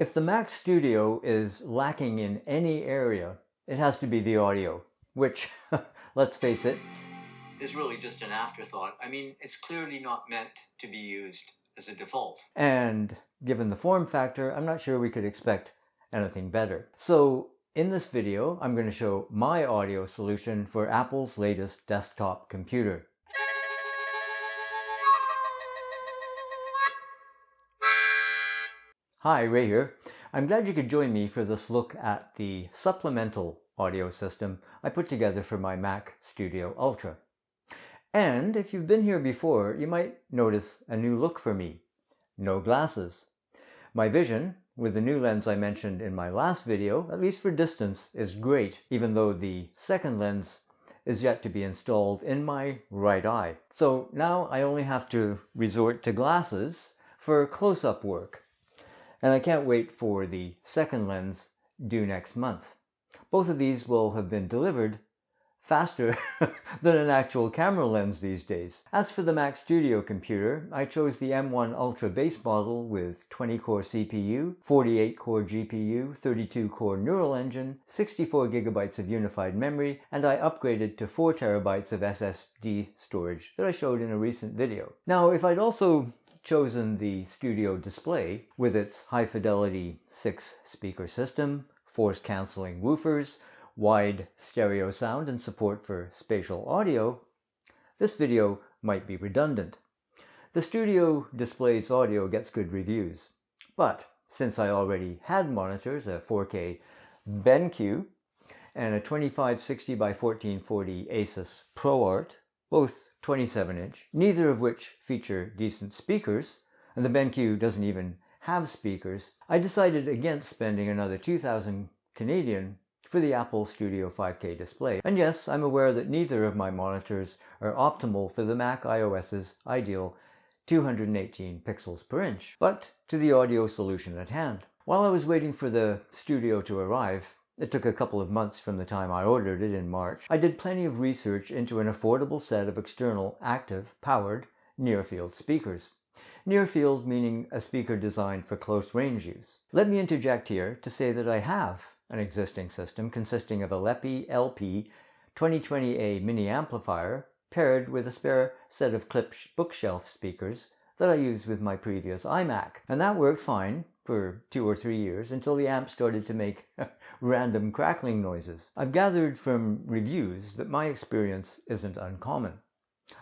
If the Mac Studio is lacking in any area, it has to be the audio, which, let's face it, is really just an afterthought. I mean, it's clearly not meant to be used as a default. And given the form factor, I'm not sure we could expect anything better. So in this video, I'm going to show my audio solution for Apple's latest desktop computer. Hi, Ray here. I'm glad you could join me for this look at the supplemental audio system I put together for my Mac Studio Ultra. And if you've been here before, you might notice a new look for me. No glasses. My vision, with the new lens I mentioned in my last video, at least for distance, is great, even though the second lens is yet to be installed in my right eye. So now I only have to resort to glasses for close-up work. And I can't wait for the second lens due next month. Both of these will have been delivered faster than an actual camera lens these days. As for the Mac Studio computer, I chose the M1 Ultra base model with 20-core CPU, 48-core GPU, 32-core neural engine, 64 gigabytes of unified memory, and I upgraded to 4 terabytes of SSD storage that I showed in a recent video. Now, if I'd also chosen the Studio display with its high-fidelity 6-speaker system, force-canceling woofers, wide stereo sound, and support for spatial audio, this video might be redundant. The Studio display's audio gets good reviews, but since I already had monitors, a 4K BenQ and a 2560 by 1440 Asus ProArt, both 27-inch, neither of which feature decent speakers, and the BenQ doesn't even have speakers, I decided against spending another 2,000 Canadian for the Apple Studio 5K display. And yes, I'm aware that neither of my monitors are optimal for the Mac iOS's ideal 218 pixels per inch, but to the audio solution at hand. While I was waiting for the Studio to arrive, it took a couple of months from the time I ordered it in March, I did plenty of research into an affordable set of external, active, powered, near-field speakers. Near-field meaning a speaker designed for close-range use. Let me interject here to say that I have an existing system consisting of a LePi LP 2020A mini amplifier paired with a spare set of clipped bookshelf speakers that I used with my previous iMac. And that worked fine for 2 or 3 years until the amp started to make random crackling noises. I've gathered from reviews that my experience isn't uncommon.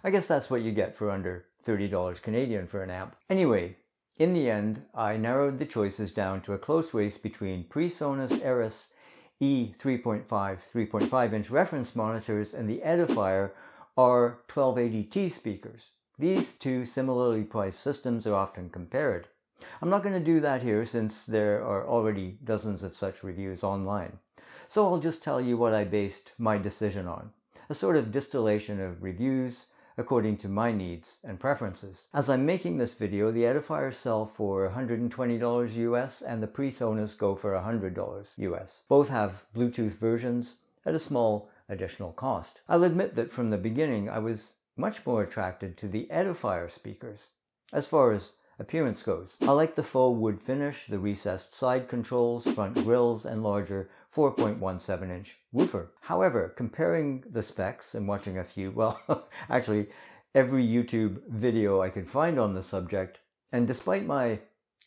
I guess that's what you get for under $30 Canadian for an amp. Anyway, in the end, I narrowed the choices down to a close race between PreSonus Eris E3.5 3.5-inch reference monitors and the Edifier R1280T speakers. These two similarly priced systems are often compared. I'm not going to do that here since there are already dozens of such reviews online. So I'll just tell you what I based my decision on, a sort of distillation of reviews according to my needs and preferences. As I'm making this video, the Edifiers sell for $120 US and the PreSonus go for $100 US. Both have Bluetooth versions at a small additional cost. I'll admit that from the beginning I was much more attracted to the Edifier speakers. As far as appearance goes, I like the faux wood finish, the recessed side controls, front grills, and larger 4.17-inch woofer. However, comparing the specs and watching a few, well, actually every YouTube video I could find on the subject, and despite my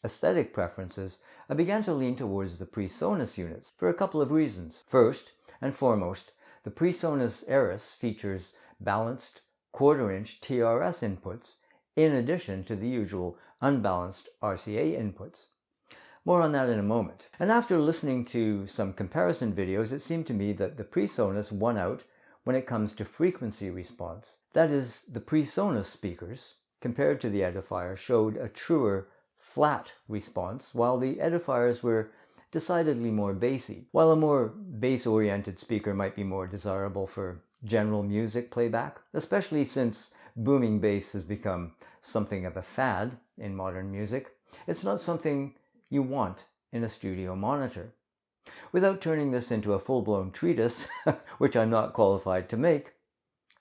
aesthetic preferences, I began to lean towards the PreSonus units for a couple of reasons. First and foremost, the PreSonus Eris features balanced quarter-inch TRS inputs in addition to the usual unbalanced RCA inputs. More on that in a moment. And after listening to some comparison videos, it seemed to me that the PreSonus won out when it comes to frequency response. That is, the PreSonus speakers, compared to the Edifier, showed a truer, flat response, while the Edifiers were decidedly more bassy. While a more bass-oriented speaker might be more desirable for general music playback, especially since booming bass has become something of a fad in modern music, it's not something you want in a studio monitor. Without turning this into a full-blown treatise, which I'm not qualified to make,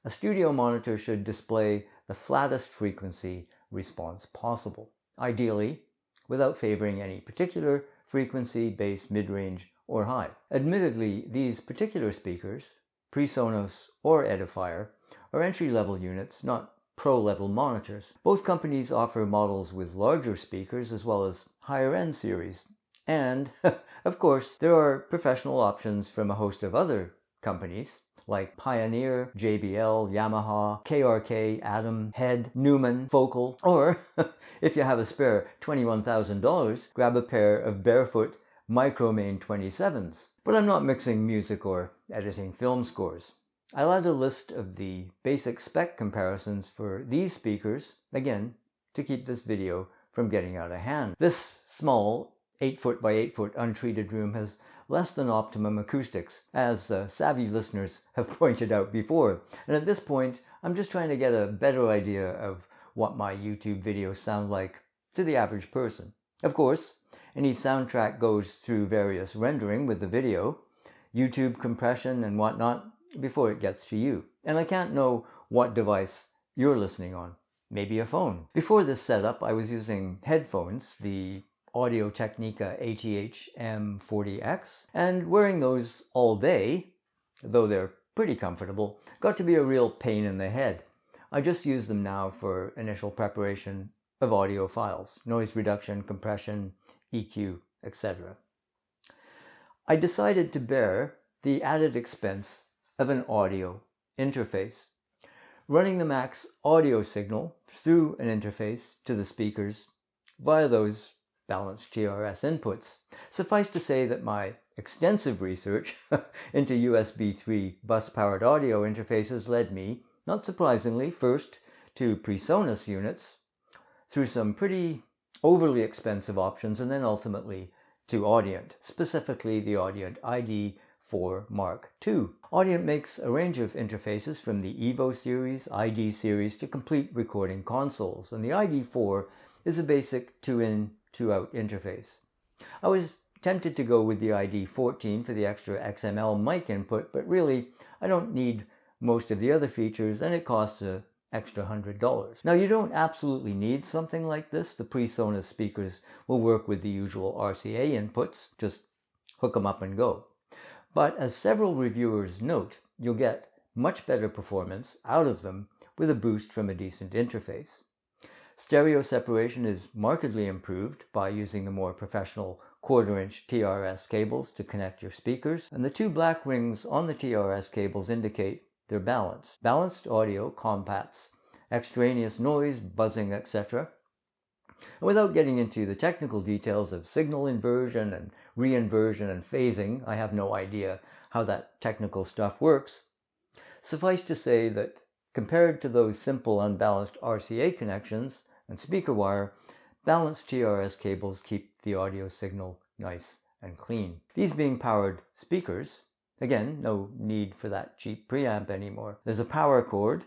a studio monitor should display the flattest frequency response possible, ideally without favoring any particular frequency, bass, mid-range, or high. Admittedly, these particular speakers, PreSonus or Edifier, are entry-level units, not pro-level monitors. Both companies offer models with larger speakers as well as higher-end series. And, of course, there are professional options from a host of other companies like Pioneer, JBL, Yamaha, KRK, Adam, Head, Newman, Focal, or if you have a spare $21,000, grab a pair of barefoot Micromain 27s. But I'm not mixing music or editing film scores. I'll add a list of the basic spec comparisons for these speakers, again, to keep this video from getting out of hand. This small 8-foot by 8-foot untreated room has less than optimum acoustics, as savvy listeners have pointed out before. And at this point, I'm just trying to get a better idea of what my YouTube videos sound like to the average person. Of course, any soundtrack goes through various rendering with the video, YouTube compression and whatnot before it gets to you. And I can't know what device you're listening on. Maybe a phone. Before this setup, I was using headphones, the Audio Technica ATH-M40X, and wearing those all day, though they're pretty comfortable, got to be a real pain in the head. I just use them now for initial preparation of audio files, noise reduction, compression, EQ, etc. I decided to bear the added expense of an audio interface. Running the Mac's audio signal through an interface to the speakers via those balanced TRS inputs. Suffice to say that my extensive research into USB 3 bus-powered audio interfaces led me, not surprisingly, first to PreSonus units, through some pretty overly expensive options, and then ultimately to Audient, specifically the Audient ID4 Mark II. Audient makes a range of interfaces from the Evo series, ID series to complete recording consoles, and the ID4 is a basic 2-in, 2-out interface. I was tempted to go with the ID14 for the extra XML mic input, but really I don't need most of the other features, and it costs an extra $100. Now, you don't absolutely need something like this. The PreSonus speakers will work with the usual RCA inputs, just hook them up and go. But as several reviewers note, you'll get much better performance out of them with a boost from a decent interface. Stereo separation is markedly improved by using the more professional 1/4-inch TRS cables to connect your speakers, and the two black rings on the TRS cables indicate they're balanced. Balanced audio combats extraneous noise, buzzing, etc. And without getting into the technical details of signal inversion and reinversion and phasing, I have no idea how that technical stuff works. Suffice to say that compared to those simple unbalanced RCA connections and speaker wire, balanced TRS cables keep the audio signal nice and clean. These being powered speakers, again, no need for that cheap preamp anymore. There's a power cord.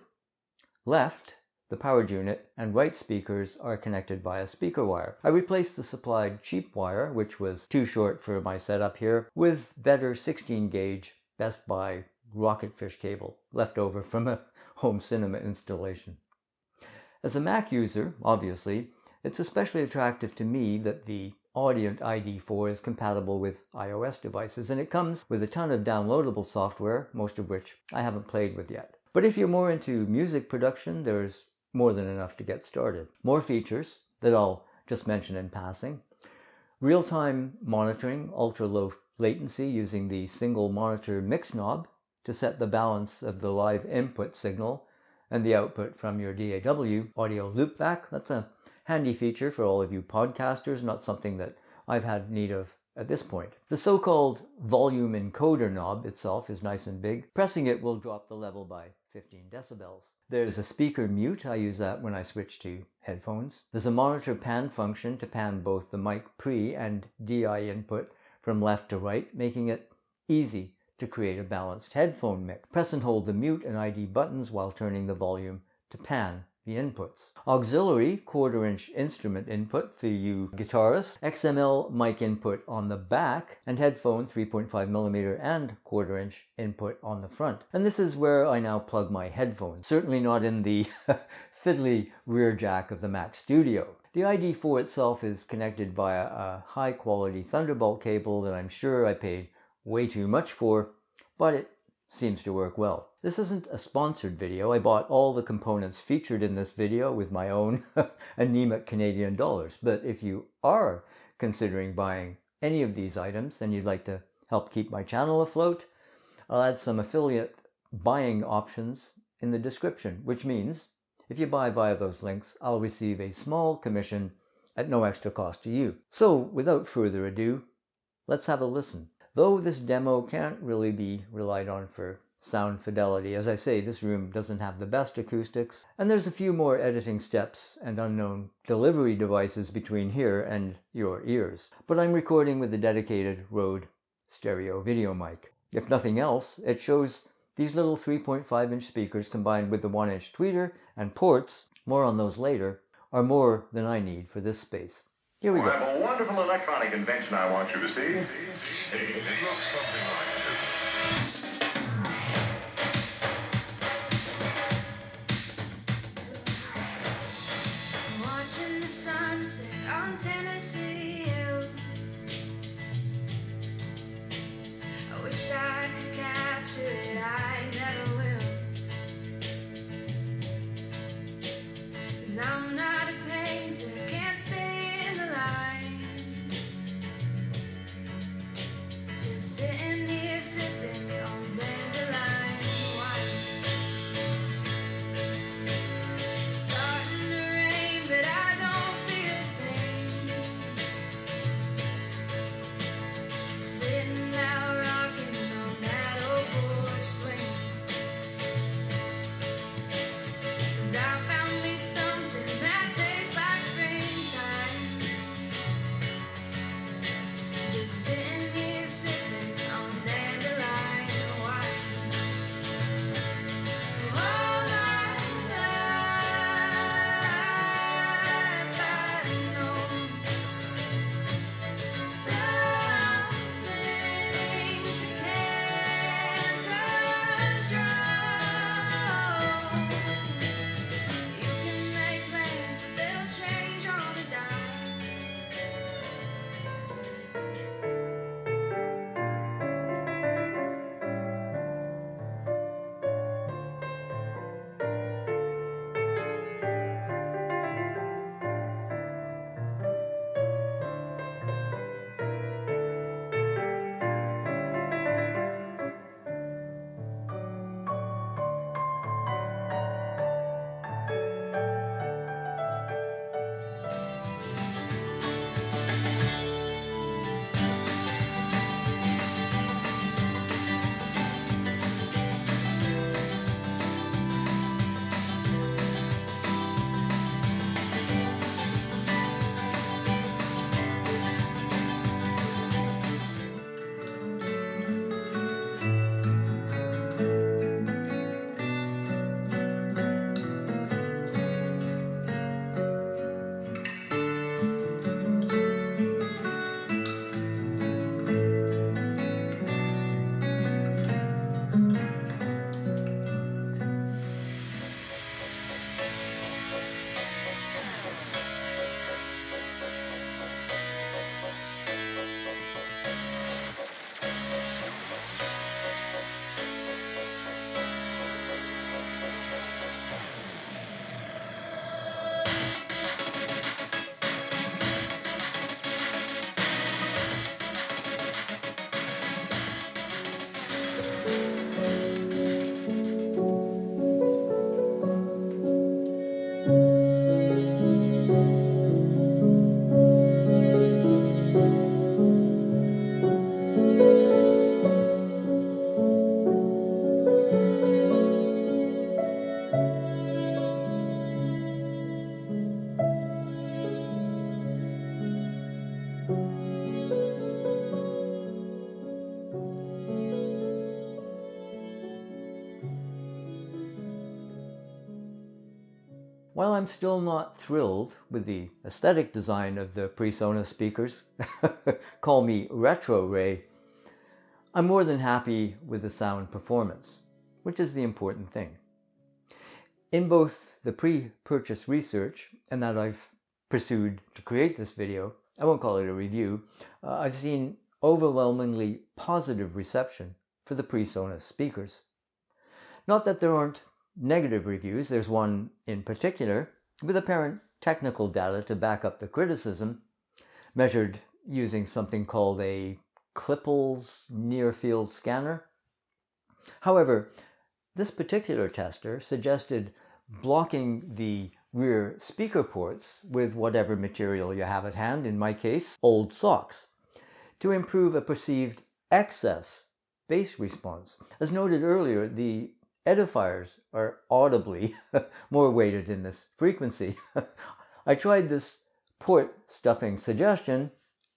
Left, the powered unit, and right speakers are connected via speaker wire. I replaced the supplied cheap wire, which was too short for my setup here, with better 16-gauge Best Buy rocketfish cable left over from a home cinema installation. As a Mac user, obviously, it's especially attractive to me that the Audient ID4 is compatible with iOS devices, and it comes with a ton of downloadable software, most of which I haven't played with yet. But if you're more into music production, there's more than enough to get started. More features that I'll just mention in passing. Real-time monitoring, ultra-low latency using the single monitor mix knob to set the balance of the live input signal and the output from your DAW audio loopback. That's a handy feature for all of you podcasters, not something that I've had need of at this point. The so-called volume encoder knob itself is nice and big. Pressing it will drop the level by 15 decibels. There's a speaker mute. I use that when I switch to headphones. There's a monitor pan function to pan both the mic pre and DI input from left to right, making it easy to create a balanced headphone mix. Press and hold the mute and ID buttons while turning the volume to pan the inputs. Auxiliary 1/4-inch instrument input for you guitarists, XML mic input on the back, and headphone 3.5mm and 1/4-inch input on the front. And this is where I now plug my headphones, certainly not in the fiddly rear jack of the Mac Studio. The ID4 itself is connected via a high-quality Thunderbolt cable that I'm sure I paid way too much for, but it seems to work well. This isn't a sponsored video. I bought all the components featured in this video with my own anemic Canadian dollars. But if you are considering buying any of these items and you'd like to help keep my channel afloat, I'll add some affiliate buying options in the description, which means if you buy via those links, I'll receive a small commission at no extra cost to you. So without further ado, let's have a listen. Though this demo can't really be relied on for sound fidelity, as I say, this room doesn't have the best acoustics, and there's a few more editing steps and unknown delivery devices between here and your ears. But I'm recording with a dedicated Rode stereo video mic. If nothing else, it shows these little 3.5-inch speakers combined with the 1-inch tweeter and ports, more on those later, are more than I need for this space. Here we go. I have a wonderful electronic invention I want you to see. It looks something like this. Watching the sunset on Tennessee hills. I wish I could capture it, I never will. 'Cause I'm not a painter, can't stay in the lines. Just sitting here sipping on dandelion wine. It's starting to rain, but I don't feel a thing. Sitting out rocking on that old porch swing. 'Cause I found me something that tastes like springtime. Just sitting here sipping on dandelion wine. All my life I've known some things you can't control. You can make plans, but they'll change on a dime. While I'm still not thrilled with the aesthetic design of the PreSonus speakers, call me retro Ray, I'm more than happy with the sound performance, which is the important thing. In both the pre-purchase research and that I've pursued to create this video, I won't call it a review, I've seen overwhelmingly positive reception for the PreSonus speakers. Not that there aren't negative reviews, there's one in particular with apparent technical data to back up the criticism, measured using something called a Klippel's near-field scanner. However, this particular tester suggested blocking the rear speaker ports with whatever material you have at hand, in my case, old socks, to improve a perceived excess bass response. As noted earlier, the edifiers are audibly more weighted in this frequency. I tried this port stuffing suggestion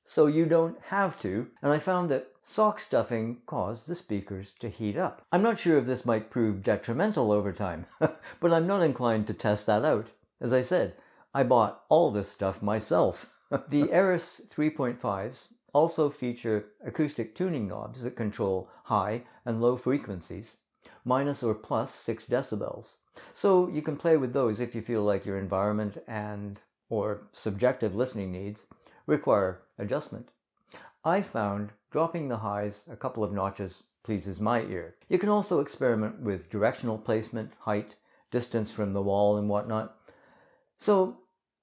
so you don't have to, and I found that sock stuffing caused the speakers to heat up. I'm not sure if this might prove detrimental over time, but I'm not inclined to test that out. As I said, I bought all this stuff myself. The Eris 3.5s also feature acoustic tuning knobs that control high and low frequencies, minus or plus 6 decibels. So you can play with those if you feel like your environment and or subjective listening needs require adjustment. I found dropping the highs a couple of notches pleases my ear. You can also experiment with directional placement, height, distance from the wall and whatnot. So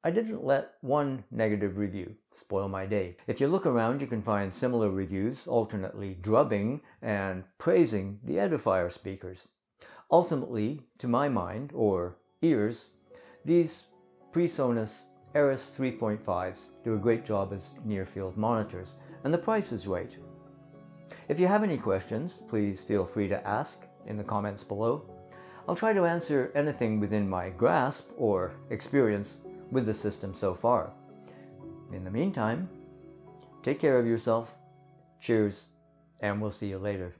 I didn't let one negative review spoil my day. If you look around, you can find similar reviews alternately drubbing and praising the edifier speakers. Ultimately, to my mind, or ears, these PreSonus Eris 3.5s do a great job as near-field monitors, and the price is right. If you have any questions, please feel free to ask in the comments below. I'll try to answer anything within my grasp or experience with the system so far. In the meantime, take care of yourself, cheers, and we'll see you later.